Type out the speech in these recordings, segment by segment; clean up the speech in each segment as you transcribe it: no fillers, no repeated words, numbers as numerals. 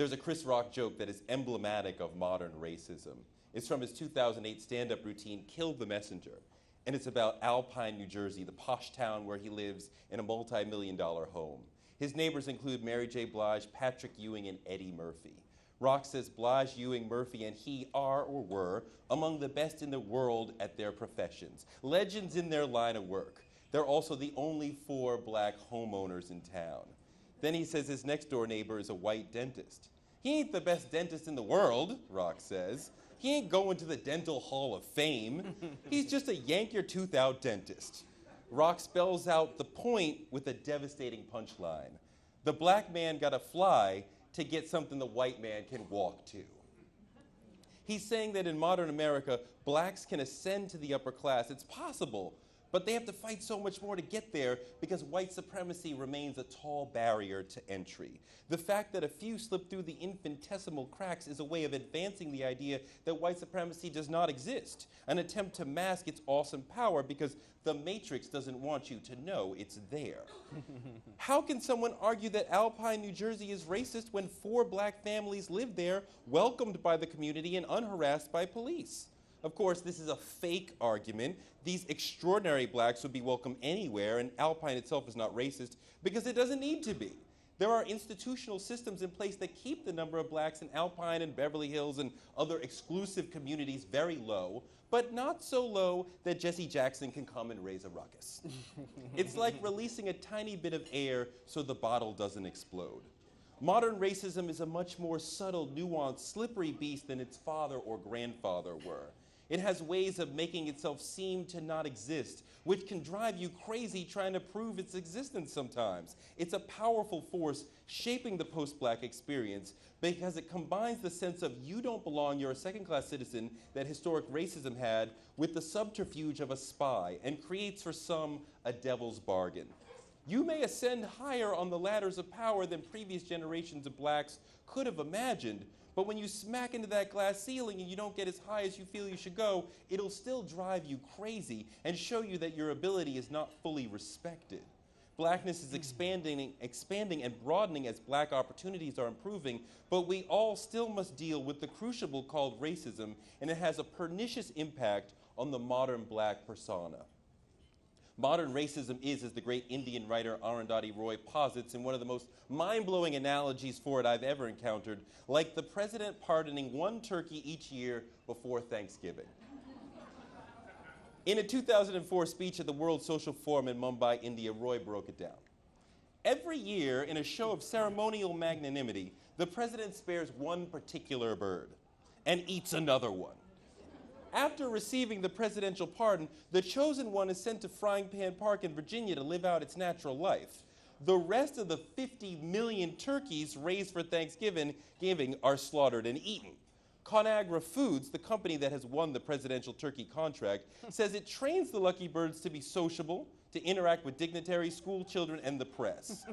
There's a Chris Rock joke that is emblematic of modern racism. It's from his 2008 stand-up routine, Kill the Messenger. And it's about Alpine, New Jersey, the posh town where he lives in a multi-million-dollar home. His neighbors include Mary J. Blige, Patrick Ewing, and Eddie Murphy. Rock says Blige, Ewing, Murphy, and he are or were among the best in the world at their professions, legends in their line of work. They're also the only 4 black homeowners in town. Then he says his next-door neighbor is a white dentist. He ain't the best dentist in the world, Rock says. He ain't going to the Dental Hall of Fame. He's just a yank your tooth out dentist. Rock spells out the point with a devastating punchline. The black man got to fly to get something the white man can walk to. He's saying that in modern America, blacks can ascend to the upper class. It's possible, but they have to fight so much more to get there because white supremacy remains a tall barrier to entry. The fact that a few slip through the infinitesimal cracks is a way of advancing the idea that white supremacy does not exist, an attempt to mask its awesome power because the Matrix doesn't want you to know it's there. How can someone argue that Alpine, New Jersey is racist when 4 black families live there, welcomed by the community and unharassed by police? Of course, this is a fake argument. These extraordinary blacks would be welcome anywhere, and Alpine itself is not racist because it doesn't need to be. There are institutional systems in place that keep the number of blacks in Alpine and Beverly Hills and other exclusive communities very low, but not so low that Jesse Jackson can come and raise a ruckus. It's like releasing a tiny bit of air so the bottle doesn't explode. Modern racism is a much more subtle, nuanced, slippery beast than its father or grandfather were. It has ways of making itself seem to not exist, which can drive you crazy trying to prove its existence sometimes. It's a powerful force shaping the post-black experience because it combines the sense of you don't belong, you're a second-class citizen that historic racism had with the subterfuge of a spy and creates for some a devil's bargain. You may ascend higher on the ladders of power than previous generations of blacks could have imagined, but when you smack into that glass ceiling and you don't get as high as you feel you should go, it'll still drive you crazy and show you that your ability is not fully respected. Blackness is expanding and broadening as black opportunities are improving, but we all still must deal with the crucible called racism, and it has a pernicious impact on the modern black persona. Modern racism is, as the great Indian writer Arundhati Roy posits in one of the most mind-blowing analogies for it I've ever encountered, like the president pardoning 1 turkey each year before Thanksgiving. In a 2004 speech at the World Social Forum in Mumbai, India, Roy broke it down. Every year, in a show of ceremonial magnanimity, the president spares 1 particular bird and eats another one. After receiving the presidential pardon, the chosen one is sent to Frying Pan Park in Virginia to live out its natural life. The rest of the 50 million turkeys raised for Thanksgiving are slaughtered and eaten. ConAgra Foods, the company that has won the presidential turkey contract, says it trains the lucky birds to be sociable, to interact with dignitaries, school children, and the press.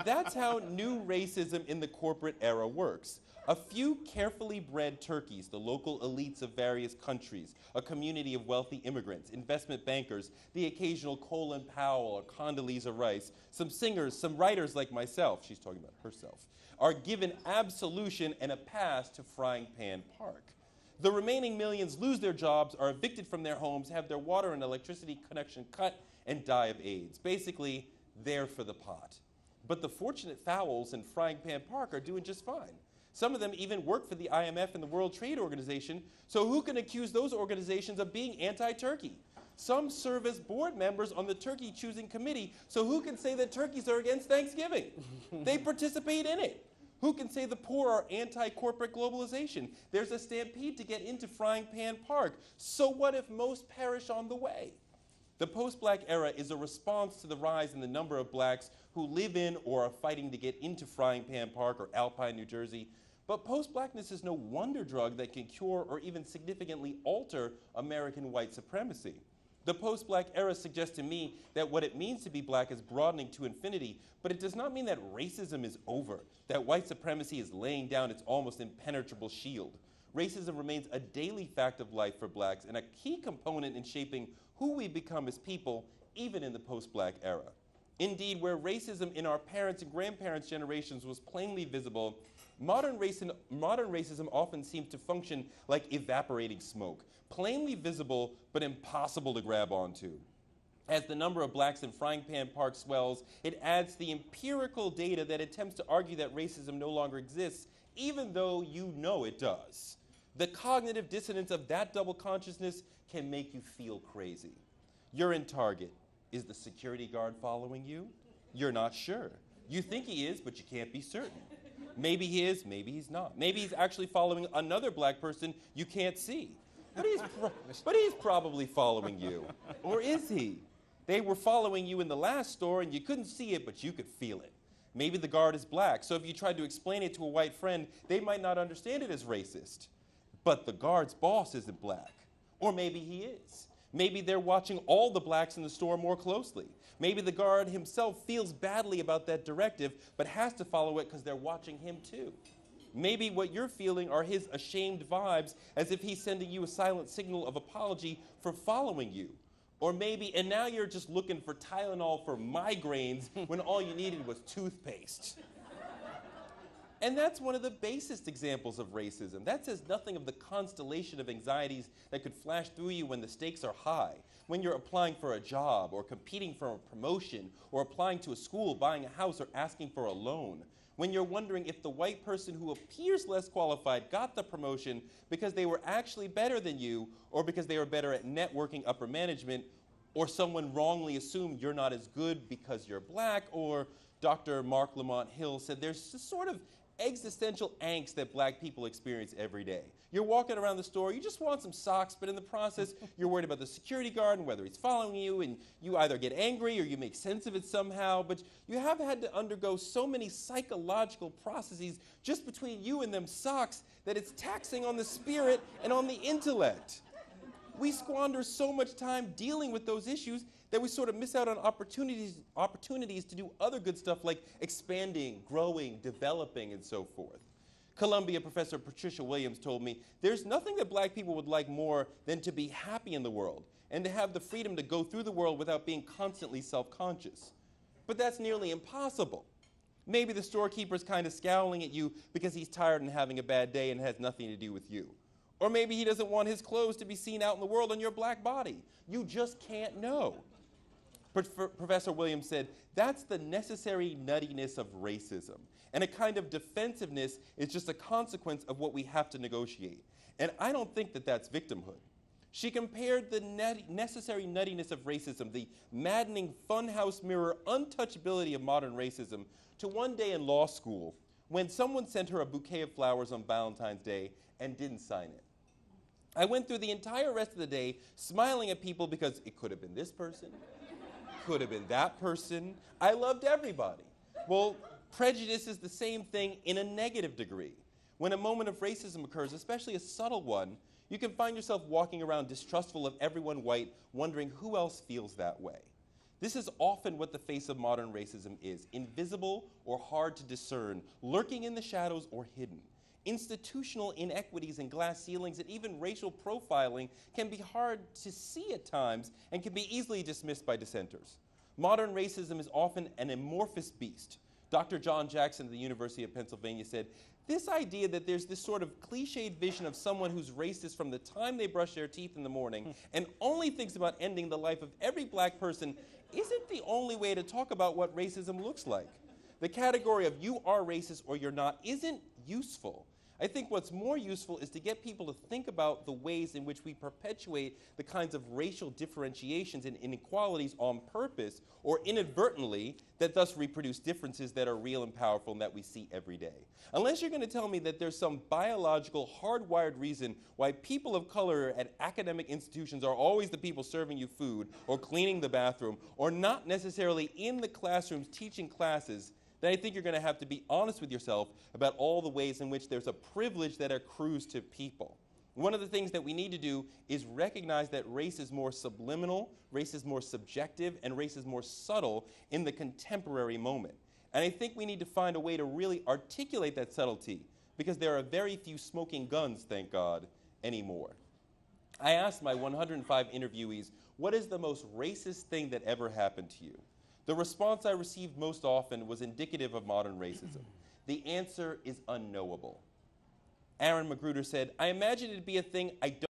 That's how new racism in the corporate era works. A few carefully bred turkeys, the local elites of various countries, a community of wealthy immigrants, investment bankers, the occasional Colin Powell or Condoleezza Rice, some singers, some writers like myself, she's talking about herself, are given absolution and a pass to Frying Pan Park. The remaining millions lose their jobs, are evicted from their homes, have their water and electricity connection cut, and die of AIDS. Basically, they're for the pot. But the fortunate fowls in Frying Pan Park are doing just fine. Some of them even work for the IMF and the World Trade Organization, so who can accuse those organizations of being anti-turkey? Some serve as board members on the turkey choosing committee, so who can say that turkeys are against Thanksgiving? They participate in it. Who can say the poor are anti-corporate globalization? There's a stampede to get into Frying Pan Park. So what if most perish on the way? The post-black era is a response to the rise in the number of blacks who live in or are fighting to get into Frying Pan Park or Alpine, New Jersey. But post-blackness is no wonder drug that can cure or even significantly alter American white supremacy. The post-black era suggests to me that what it means to be black is broadening to infinity, but it does not mean that racism is over, that white supremacy is laying down its almost impenetrable shield. Racism remains a daily fact of life for blacks and a key component in shaping who we become as people, even in the post-black era. Indeed, where racism in our parents' and grandparents' generations was plainly visible, modern racism often seems to function like evaporating smoke, plainly visible but impossible to grab onto. As the number of blacks in frying pan parks swells, it adds the empirical data that attempts to argue that racism no longer exists, even though you know it does. The cognitive dissonance of that double consciousness can make you feel crazy. You're in Target. Is the security guard following you? You're not sure. You think he is, but you can't be certain. Maybe he is, maybe he's not. Maybe he's actually following another black person you can't see. But he's probably following you. Or is he? They were following you in the last store and you couldn't see it, but you could feel it. Maybe the guard is black, so if you tried to explain it to a white friend, they might not understand it as racist. But the guard's boss isn't black. Or maybe he is. Maybe they're watching all the blacks in the store more closely. Maybe the guard himself feels badly about that directive, but has to follow it because they're watching him too. Maybe what you're feeling are his ashamed vibes, as if he's sending you a silent signal of apology for following you. Or maybe, and now you're just looking for Tylenol for migraines when all you needed was toothpaste. And that's one of the basest examples of racism. That says nothing of the constellation of anxieties that could flash through you when the stakes are high, when you're applying for a job or competing for a promotion or applying to a school, buying a house, or asking for a loan, when you're wondering if the white person who appears less qualified got the promotion because they were actually better than you, or because they were better at networking upper management, or someone wrongly assumed you're not as good because you're black, or Dr. Mark Lamont Hill said there's this sort of existential angst that black people experience every day. You're walking around the store, you just want some socks, but in the process, you're worried about the security guard and whether he's following you, and you either get angry or you make sense of it somehow, but you have had to undergo so many psychological processes just between you and them socks that it's taxing on the spirit and on the intellect. We squander so much time dealing with those issues that we sort of miss out on opportunities to do other good stuff like expanding, growing, developing, and so forth. Columbia professor Patricia Williams told me, there's nothing that black people would like more than to be happy in the world and to have the freedom to go through the world without being constantly self-conscious. But that's nearly impossible. Maybe the storekeeper's kind of scowling at you because he's tired and having a bad day and has nothing to do with you. Or maybe he doesn't want his clothes to be seen out in the world on your black body. You just can't know. Professor Williams said, that's the necessary nuttiness of racism. And a kind of defensiveness is just a consequence of what we have to negotiate. And I don't think that that's victimhood. She compared the necessary nuttiness of racism, the maddening funhouse mirror untouchability of modern racism, to one day in law school when someone sent her a bouquet of flowers on Valentine's Day and didn't sign it. I went through the entire rest of the day smiling at people because it could have been this person, could have been that person. I loved everybody. Well, prejudice is the same thing in a negative degree. When a moment of racism occurs, especially a subtle one, you can find yourself walking around distrustful of everyone white, wondering who else feels that way. This is often what the face of modern racism is, invisible or hard to discern, lurking in the shadows or hidden. Institutional inequities and glass ceilings and even racial profiling can be hard to see at times and can be easily dismissed by dissenters. Modern racism is often an amorphous beast. Dr. John Jackson of the University of Pennsylvania said, this idea that there's this sort of cliched vision of someone who's racist from the time they brush their teeth in the morning and only thinks about ending the life of every black person isn't the only way to talk about what racism looks like. The category of you are racist or you're not isn't useful. I think what's more useful is to get people to think about the ways in which we perpetuate the kinds of racial differentiations and inequalities on purpose or inadvertently that thus reproduce differences that are real and powerful and that we see every day. Unless you're going to tell me that there's some biological, hardwired reason why people of color at academic institutions are always the people serving you food or cleaning the bathroom or not necessarily in the classrooms teaching classes, then I think you're going to have to be honest with yourself about all the ways in which there's a privilege that accrues to people. One of the things that we need to do is recognize that race is more subliminal, race is more subjective, and race is more subtle in the contemporary moment. And I think we need to find a way to really articulate that subtlety, because there are very few smoking guns, thank God, anymore. I asked my 105 interviewees, what is the most racist thing that ever happened to you? The response I received most often was indicative of modern racism. The answer is unknowable. Aaron Magruder said, I imagine it'd be a thing I don't